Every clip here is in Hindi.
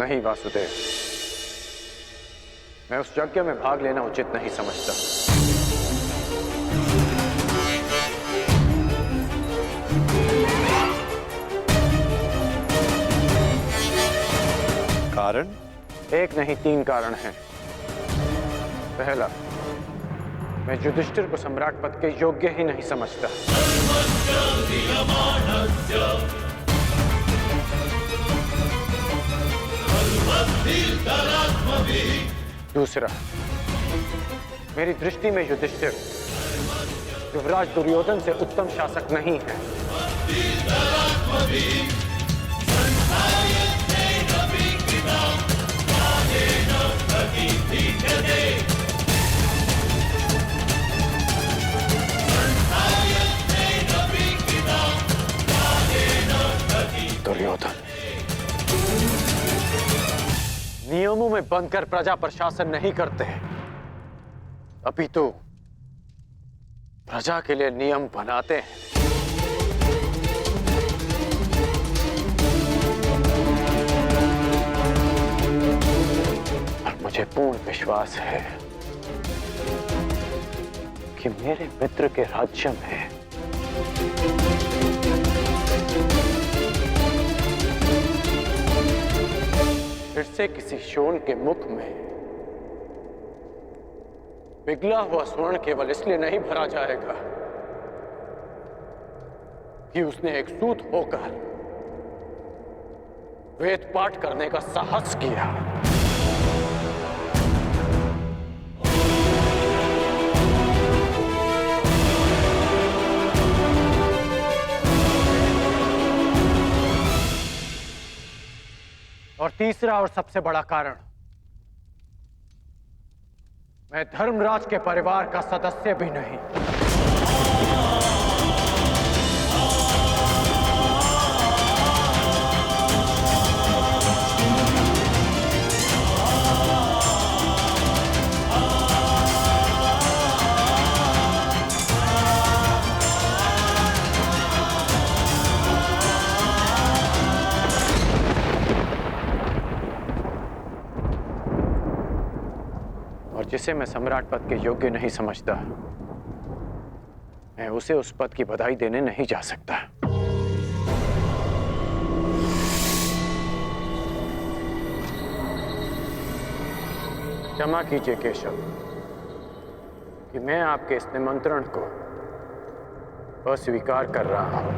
नहीं वासुदेव, मैं उस यज्ञ में भाग लेना उचित नहीं समझता। कारण? एक नहीं, 3 कारण हैं। पहला, मैं युधिष्ठिर को सम्राट पद के योग्य ही नहीं समझता। दूसरा, मेरी दृष्टि में युधिष्ठिर युवराज दुर्योधन से उत्तम शासक नहीं है। दुर्योधन नियमों में बंधकर प्रजा पर शासन नहीं करते, अपितु प्रजा के लिए नियम बनाते हैं। और मुझे पूर्ण विश्वास है कि मेरे मित्र के राज्य में फिर से किसी शोण के मुख में पिघला हुआ स्वर्ण केवल इसलिए नहीं भरा जाएगा कि उसने एक सूत होकर वेद पाठ करने का साहस किया। और तीसरा और सबसे बड़ा कारण, मैं धर्मराज के परिवार का सदस्य भी नहीं। और जिसे मैं सम्राट पद के योग्य नहीं समझता, मैं उसे उस पद की बधाई देने नहीं जा सकता। क्षमा कीजिए केशव कि मैं आपके इस निमंत्रण को अस्वीकार कर रहा हूं।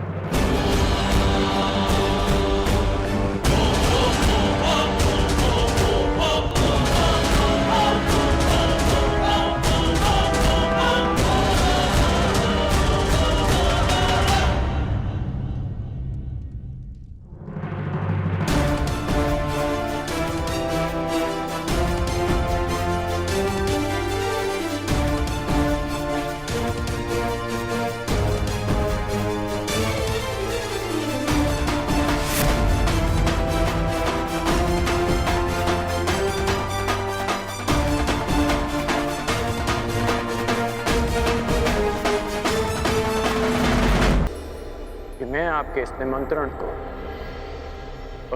मैं आपके इस निमंत्रण को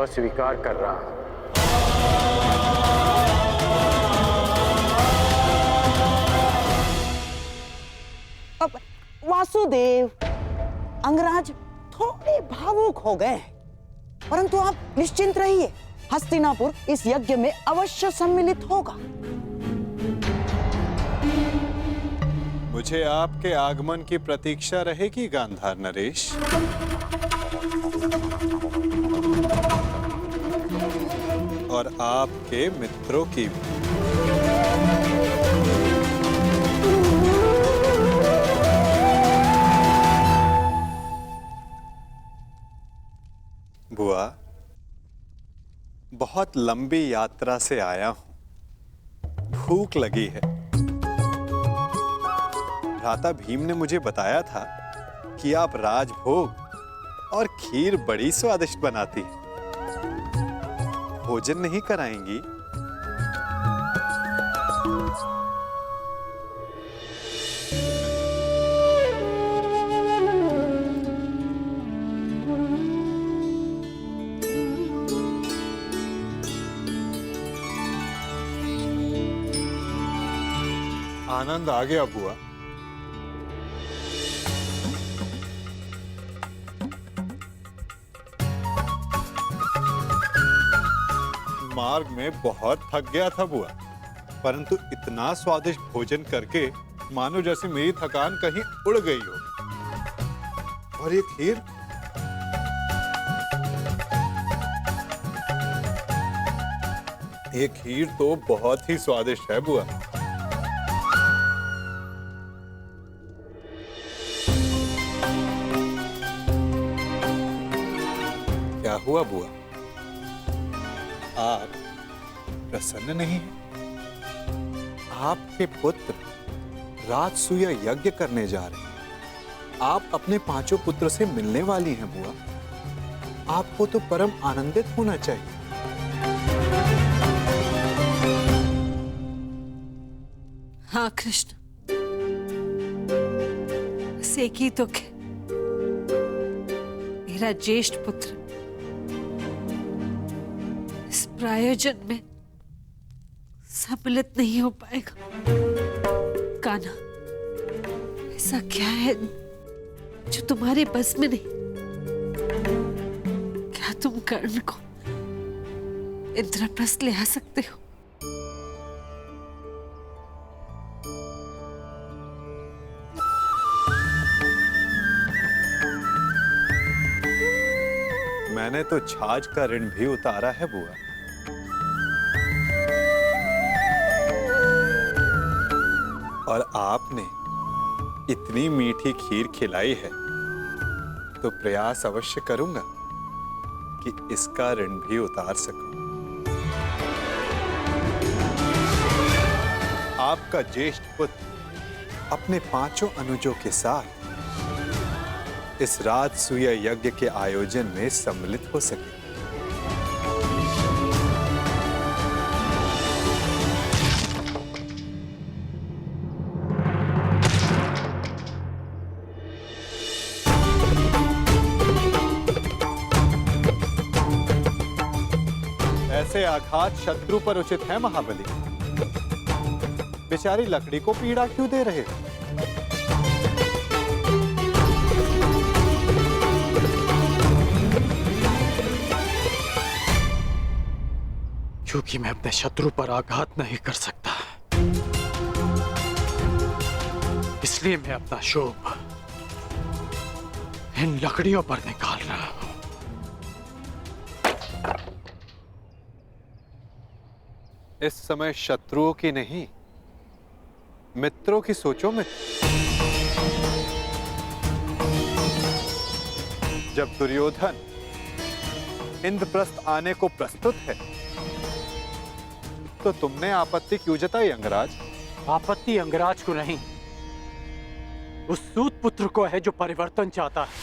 अस्वीकार कर रहा हूं। वासुदेव, अंगराज थोड़े भावुक हो गए, परंतु आप निश्चिंत रहिए, हस्तिनापुर इस यज्ञ में अवश्य सम्मिलित होगा। मुझे आपके आगमन की प्रतीक्षा रहेगी गांधार नरेश। और आपके मित्रों की भी। बुआ, बहुत लंबी यात्रा से आया हूं, भूख लगी है। भ्राता भीम ने मुझे बताया था कि आप राजभोग और खीर बड़ी स्वादिष्ट बनाती हैं। भोजन नहीं कराएंगी? आनंद आ गया बुआ। मार्ग में बहुत थक गया था बुआ, परंतु इतना स्वादिष्ट भोजन करके मानो जैसे मेरी थकान कहीं उड़ गई हो। और ये खीर, ये खीर तो बहुत ही स्वादिष्ट है बुआ। क्या हुआ बुआ, आप प्रसन्न नहीं हैं? आपके पुत्र राजसूय यज्ञ करने जा रहे हैं। आप अपने पांचों पुत्र से मिलने वाली हैं बुआ। आपको तो परम आनंदित होना चाहिए। हाँ कृष्ण, बस एक ही दुख है, मेरा ज्येष्ठ पुत्र इस प्रायोजन में सम्मिलित नहीं हो पाएगा। कान्हा, ऐसा क्या है जो तुम्हारे बस में नहीं? क्या तुम कर्ण को इंद्रप्रस्थ ले आ सकते हो? मैंने तो छाछ का ऋण भी उतारा है बुआ। और आपने इतनी मीठी खीर खिलाई है तो प्रयास अवश्य करूंगा कि इसका ऋण भी उतार सकूं। आपका ज्येष्ठ पुत्र अपने पांचों अनुजों के साथ इस राजसूय यज्ञ के आयोजन में सम्मिलित हो सके। ऐसे आघात शत्रु पर उचित है महाबली। बेचारी लकड़ी को पीड़ा क्यों दे रहे हो? क्योंकि मैं अपने शत्रु पर आघात नहीं कर सकता, इसलिए मैं अपना शोभ इन लकड़ियों पर निकाल रहा हूं। इस समय शत्रुओं की नहीं, मित्रों की सोचो में। जब दुर्योधन इंद्रप्रस्थ आने को प्रस्तुत है तो तुमने आपत्ति क्यों जताई अंगराज? आपत्ति अंगराज को नहीं, उस सूत पुत्र को है जो परिवर्तन चाहता है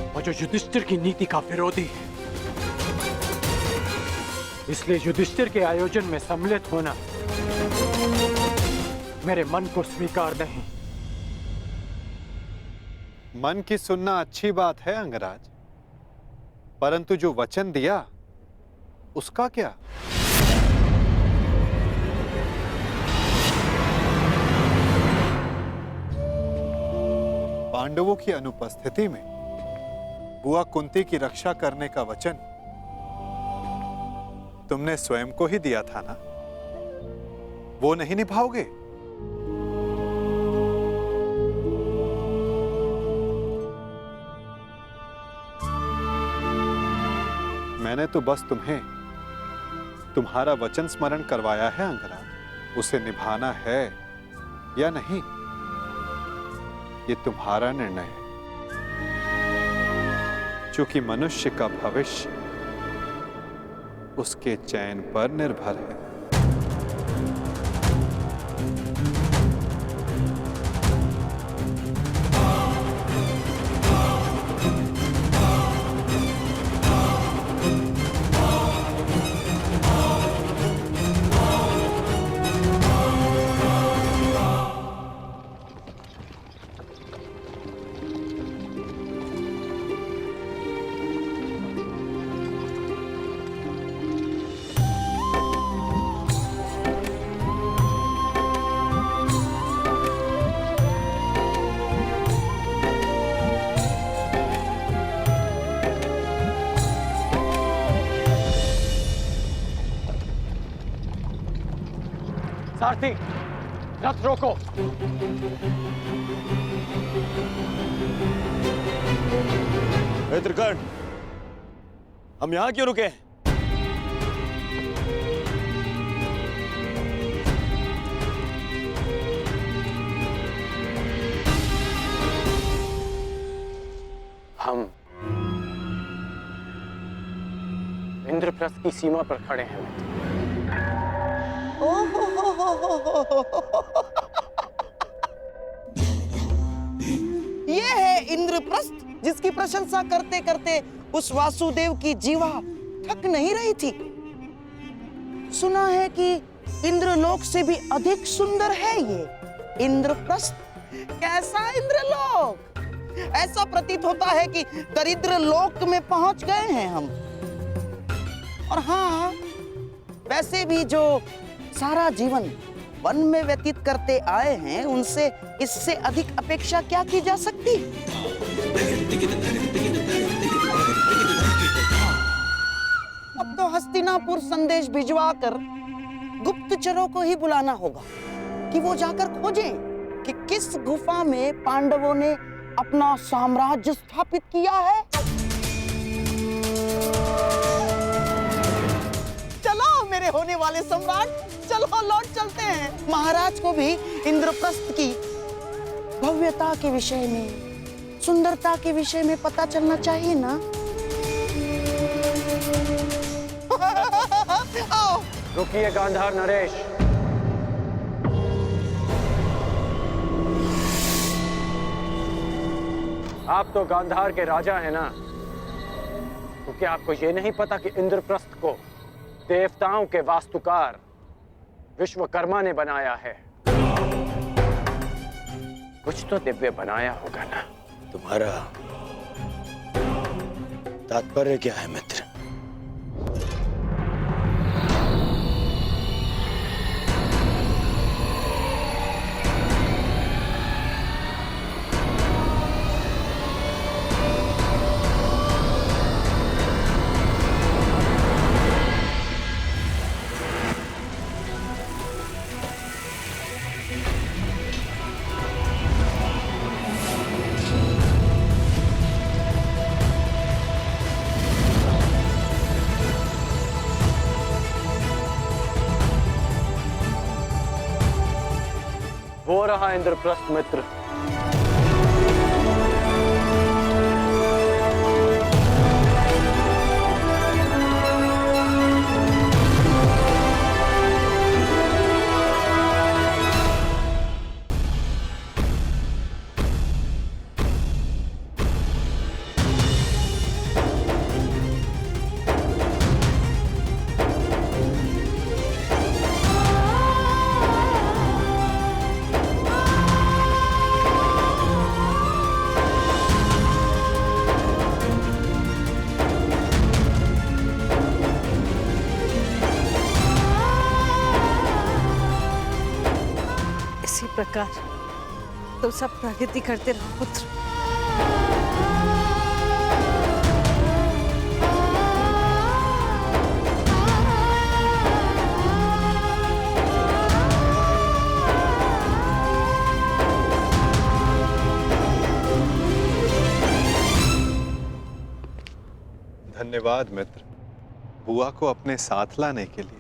और जो युधिष्ठिर की नीति का विरोधी है। इसलिए युधिष्ठिर के आयोजन में सम्मिलित होना मेरे मन को स्वीकार नहीं। मन की सुनना अच्छी बात है अंगराज, परंतु जो वचन दिया उसका क्या? पांडवों की अनुपस्थिति में बुआ कुंती की रक्षा करने का वचन तुमने स्वयं को ही दिया था ना? वो नहीं निभाओगे? मैंने तो बस तुम्हें तुम्हारा वचन स्मरण करवाया है अंगराज। उसे निभाना है या नहीं, ये तुम्हारा निर्णय है। क्योंकि मनुष्य का भविष्य उसके चयन पर निर्भर है। सारथी, रथ रोको। त्रिकर्ण, हम यहाँ क्यों रुके? हम इंद्रप्रस्थ की सीमा पर खड़े हैं मित्र। ये है इंद्रप्रस्थ, जिसकी प्रशंसा करते करते उस वासुदेव की जीवा थक नहीं रही थी। सुना है कि इंद्रलोक से भी अधिक सुंदर है ये इंद्रप्रस्थ। कैसा इंद्रलोक! ऐसा प्रतीत होता है कि दरिद्र लोक में पहुंच गए हैं हम। और हाँ, वैसे भी जो सारा जीवन वन में व्यतीत करते आए हैं, उनसे इससे अधिक अपेक्षा क्या की जा सकती? अब तो हस्तिनापुर संदेश भिजवाकर गुप्तचरों को ही बुलाना होगा कि वो जाकर खोजें कि किस गुफा में पांडवों ने अपना साम्राज्य स्थापित किया है। चलो मेरे होने वाले सम्राट, चलो लौट चलते हैं। महाराज को भी इंद्रप्रस्थ की भव्यता के विषय में, सुंदरता के विषय में पता चलना चाहिए ना। आओ। रुकिए गांधार नरेश। आप तो गांधार के राजा हैं ना, तो क्या आपको ये नहीं पता कि इंद्रप्रस्थ को देवताओं के वास्तुकार विश्वकर्मा ने बनाया है? कुछ तो दिव्य बनाया होगा ना। तुम्हारा तात्पर्य क्या है मित्र? वो रहा इंद्रप्रस्थ मित्र। इसी प्रकार तुम सब प्रगति करते रहो पुत्र। धन्यवाद मित्र, बुआ को अपने साथ लाने के लिए।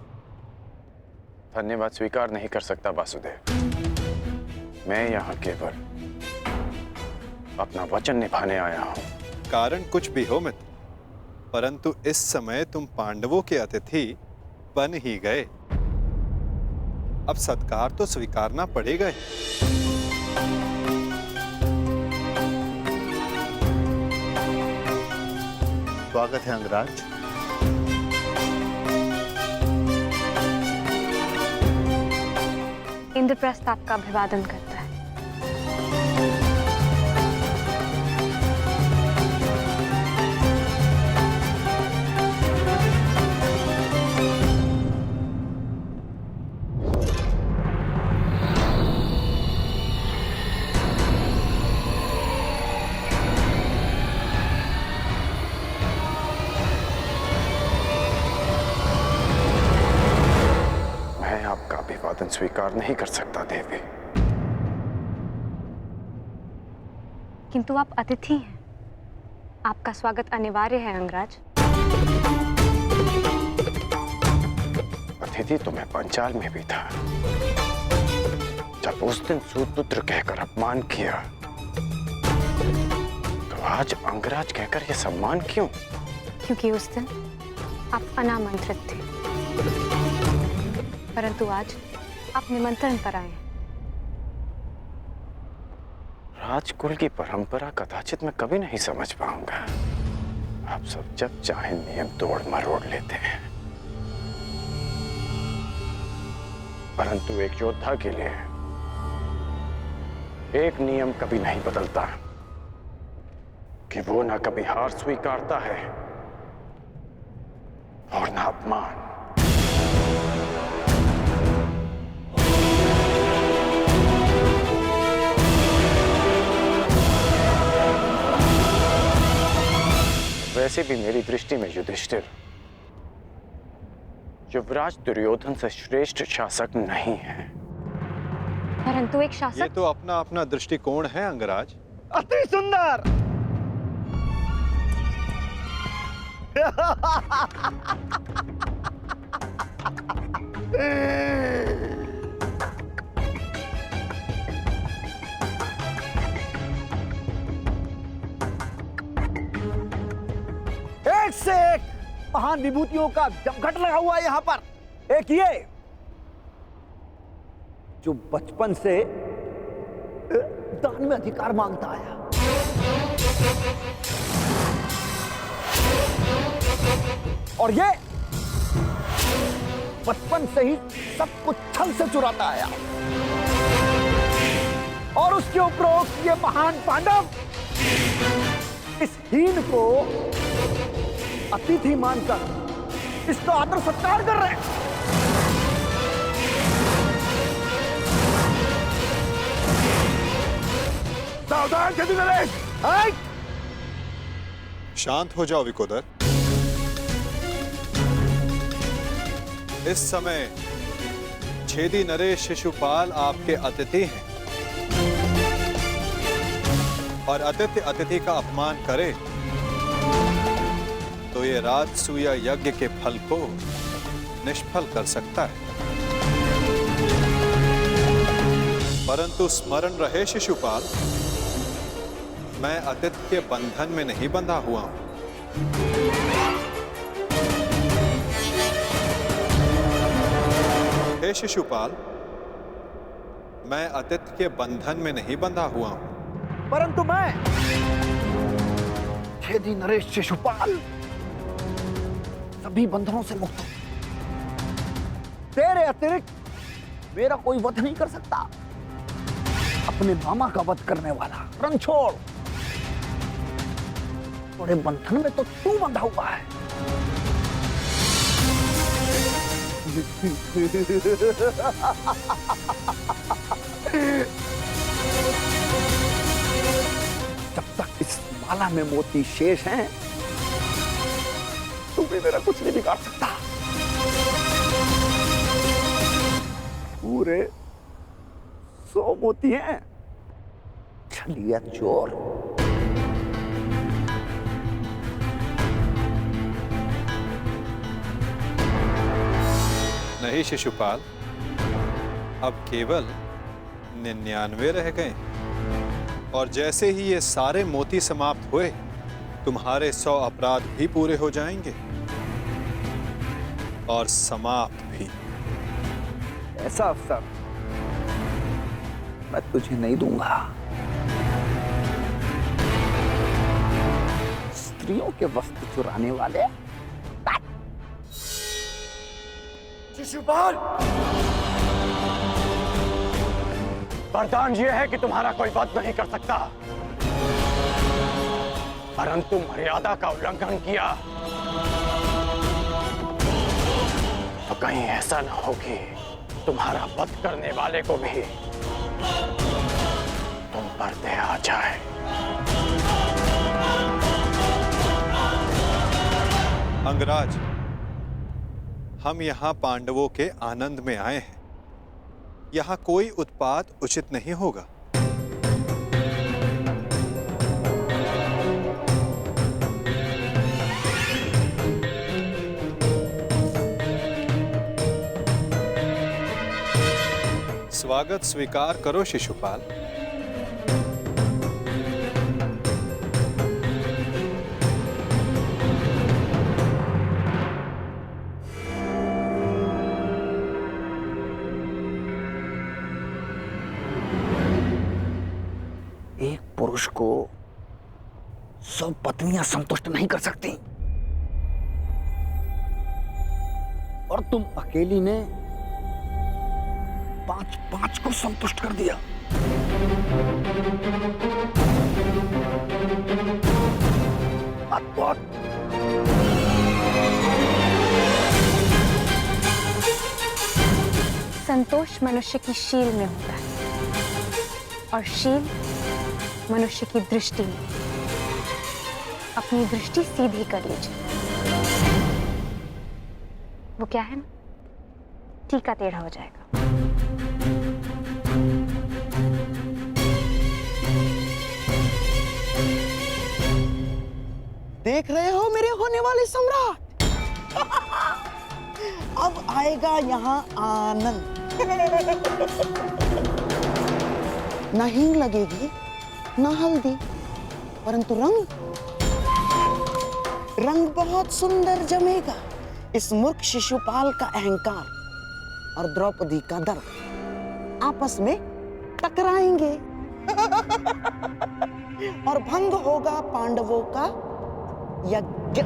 धन्यवाद स्वीकार नहीं कर सकता वासुदेव। मैं यहाँ केवल अपना वचन निभाने आया हूँ। कारण कुछ भी हो मित्र, परंतु इस समय तुम पांडवों के अतिथि बन ही गए। अब सत्कार तो स्वीकारना पड़ेगा ही। स्वागत है अंगराज। इंद्रप्रस्थ आपका अभिवादन करता है। मैं आपका अभिवादन आह्वान स्वीकार नहीं कर सकता देवी। किंतु आप अतिथि हैं, आपका स्वागत अनिवार्य है अंगराज। अतिथि तो मैं पंचाल में भी था, जब उस दिन सूतपुत्र कहकर अपमान किया, तो आज अंगराज कहकर यह सम्मान क्यों? क्योंकि उस दिन आप अनामंत्रित थे, परंतु आज आप निमंत्रण पर आए हैं। राजकुल की परंपरा कदाचित मैं कभी नहीं समझ पाऊंगा। आप सब जब चाहे नियम तोड़ मरोड़ लेते हैं, परंतु एक योद्धा के लिए एक नियम कभी नहीं बदलता कि वो ना कभी हार स्वीकारता है और ना अपमान। वैसे भी मेरी दृष्टि में युधिष्ठिर युवराज दुर्योधन से श्रेष्ठ शासक नहीं है। परंतु एक ये शासक तो अपना अपना दृष्टिकोण है अंगराज। अति सुंदर। एक से एक महान विभूतियों का जमघट लगा हुआ है यहां पर। एक ये जो बचपन से दान में अधिकार मांगता आया, और ये बचपन से ही सब कुछ छल से चुराता आया, और उसके उपरोक्त ये महान पांडव इस हीन को अतिथि मानकर इसका आदर सत्कार कर रहे हैं। सावधान यदि नरेश। शांत हो जाओ विकोदर। इस समय छेदी नरेश शिशुपाल आपके अतिथि हैं, और अतिथि अतिथि का अपमान करे तो ये राजसूय यज्ञ के फल को निष्फल कर सकता है। परंतु स्मरण रहे शिशुपाल, मैं अतिथि के बंधन में नहीं बंधा हुआ हूं। हे शिशुपाल, मैं अतिथि के बंधन में नहीं बंधा हुआ हूं। परंतु मैं छेदी नरेश शिशुपाल सभी बंधनों से मुक्त हूं। तेरे अतिरिक्त मेरा कोई वध नहीं कर सकता। अपने मामा का वध करने वाला रणछोड़, थोड़े बंधन में तो तू बंधा हुआ है। जब तक इस माला में मोती शेष हैं, तू भी मेरा कुछ नहीं बिगाड़ सकता। पूरे 100 मोती हैं। छलिया चोर। नहीं शिशुपाल, अब केवल 99 रह गए, और जैसे ही ये सारे मोती समाप्त हुए, तुम्हारे 100 अपराध भी पूरे हो जाएंगे और समाप्त भी। ऐसा अवसर मैं तुझे नहीं दूंगा। स्त्रियों के वस्त्र चुराने वाले। शिशुपाल, वरदान यह है कि तुम्हारा कोई वध नहीं कर सकता, परंतु मर्यादा का उल्लंघन किया तो कहीं ऐसा न हो कि तुम्हारा वध करने वाले को भी तुम पर दया आ जाए। अंगराज, हम यहां पांडवों के आनंद में आए हैं, यहाँ कोई उत्पात उचित नहीं होगा। स्वागत स्वीकार करो शिशुपाल। एक पुरुष को सब पत्नियां संतुष्ट नहीं कर सकती, और तुम अकेली ने 5 को संतुष्ट कर दिया। अद्भुत। संतोष मनुष्य की शील में होता है और शील मनुष्य की दृष्टि में। अपनी दृष्टि सीधी कर लीजिए, वो क्या है ना, टीका टेढ़ा हो जाएगा। देख रहे हो मेरे होने वाले सम्राट? अब आएगा यहाँ आनंद। नहीं लगेगी ना हल्दी, परंतु रंग बहुत सुंदर जमेगा। इस मूर्ख शिशुपाल का अहंकार और द्रौपदी का दर्प आपस में टकराएंगे और भंग होगा पांडवों का यज्ञ।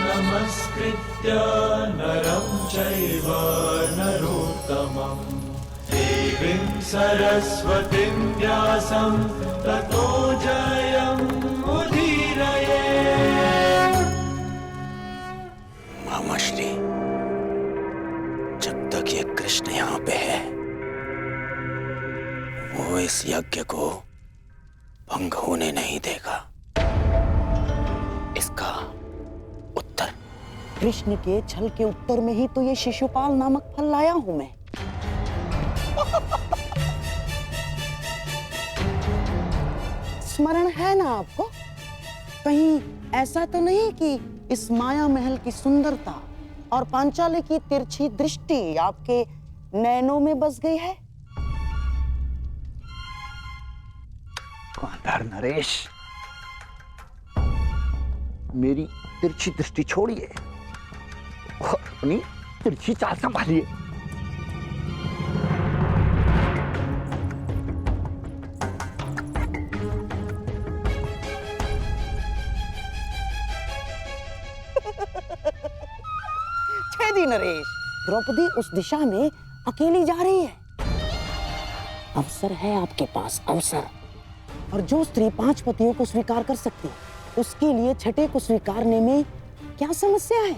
नमस्कृत्य नरं चैव नरोत्तमं देवीं सरस्वतीं व्यासं ततो जयमुदीरये। मामाश्री, जब तक ये कृष्ण यहाँ पे है, वो इस यज्ञ को भंग होने नहीं देगा। इसका उत्तर? कृष्ण के छल के उत्तर में ही तो ये शिशुपाल नामक फल लाया हूं मैं। स्मरण है ना आपको? कहीं ऐसा तो नहीं कि इस माया महल की सुंदरता और पांचाली की तिरछी दृष्टि आपके नैनों में बस गई है? गांधार नरेश, मेरी तिरछी दृष्टि छोड़िए और अपनी तिरछी चाल संभालिए। छेदी नरेश, द्रौपदी उस दिशा में अकेली जा रही है। अवसर है आपके पास, अवसर। और जो स्त्री 5 पतियों को स्वीकार कर सकती है, उसके लिए छठे को स्वीकारने में क्या समस्या है?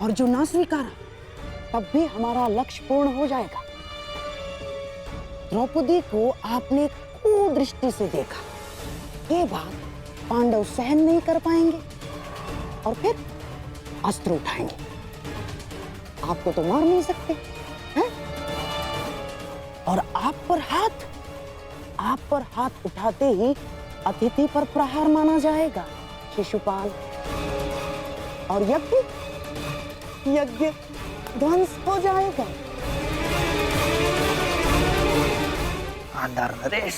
और जो ना स्वीकारा, तब भी हमारा लक्ष्य पूर्ण हो जाएगा। द्रौपदी को आपने कुदृष्टि से देखा, ये बात पांडव सहन नहीं कर पाएंगे और फिर अस्त्र उठाएंगे। आपको तो मार नहीं सकते हैं? और आप पर हाथ उठाते ही अतिथि पर प्रहार माना जाएगा शिशुपाल, और यज्ञ ध्वंस हो जाएगा। गांधार नरेश,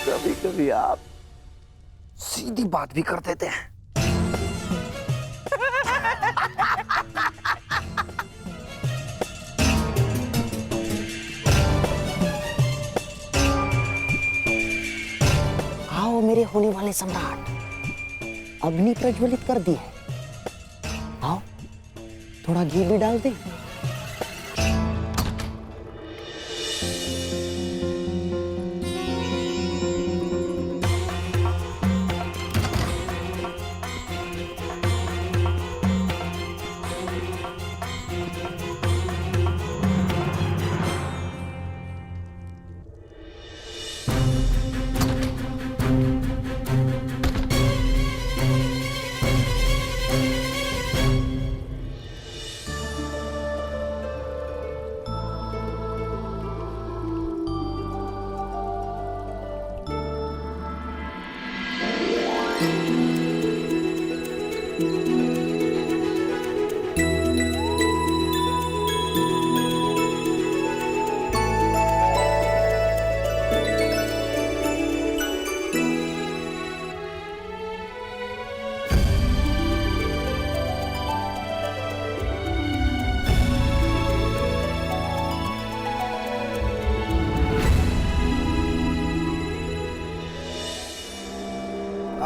कभी-कभी आप सीधी बात भी कर देते हैं। आओ मेरे होने वाले सम्राट, अग्नि प्रज्वलित कर दी है। आओ, थोड़ा घी भी डाल दे।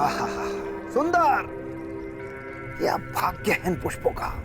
आहा, सुंदर, क्या भाग्य है इन पुष्पों का।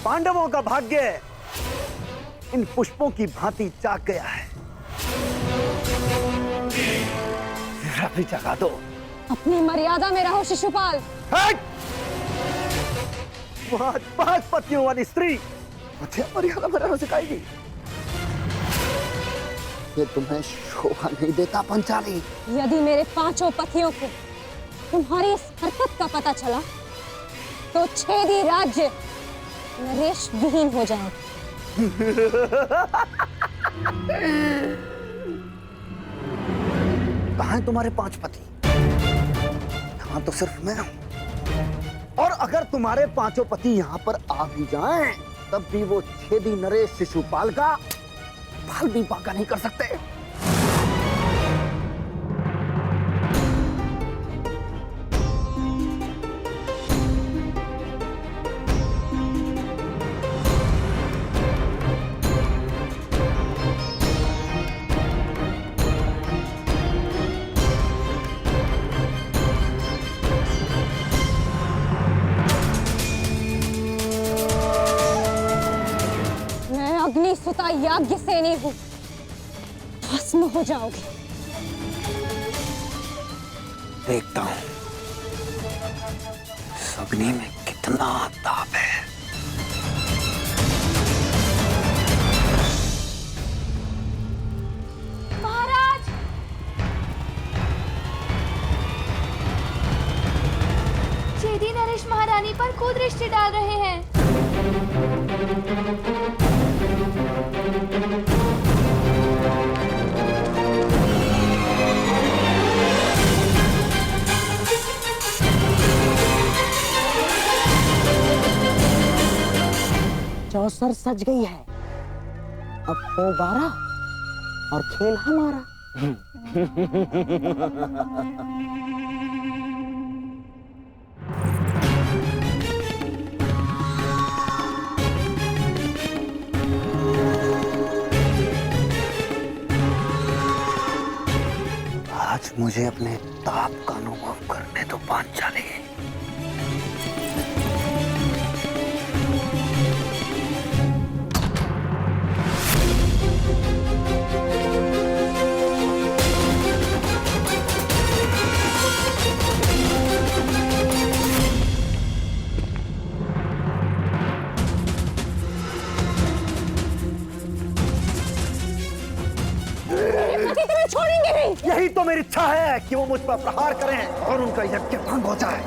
पांडवों का भाग्य इन पुष्पों की भांति जाग गया है। जरा भी जगा दो। अपनी मर्यादा में रहो शिशुपाल। हट! वहां 5 पतियों वाली स्त्री मुझे मर्यादा में रहना सिखाएगी। ये तुम्हें शोभा नहीं देता पंचाली। यदि मेरे 5 पतियों को तुम्हारी इस हरकत का पता चला तो छेदी राज्य नरेश विहीन हो जाएगा। कहाँ हैं तुम्हारे 5 पति? यहाँ तो सिर्फ मैं हूं। और अगर तुम्हारे 5 पति यहाँ पर आ भी जाएं, तब भी वो छेदी नरेश शिशुपाल का बाल भी बांका नहीं कर सकते। अग्निसुता याज्ञ सेनी हूं, भस्म हो जाओगे। देखता हूं इस अग्नि में कितना ताप है। महाराज! छेदी नरेश महारानी पर कुदृष्टि डाल रहे हैं। चौसर सज गई है, अब हो 12 और खेल हमारा। आज मुझे अपने ताप का अनुभव करने दो पांचाली। छोड़ेंगे नहीं। यही तो मेरी इच्छा है कि वो मुझ पर प्रहार करें और उनका यज्ञ भंग हो जाए।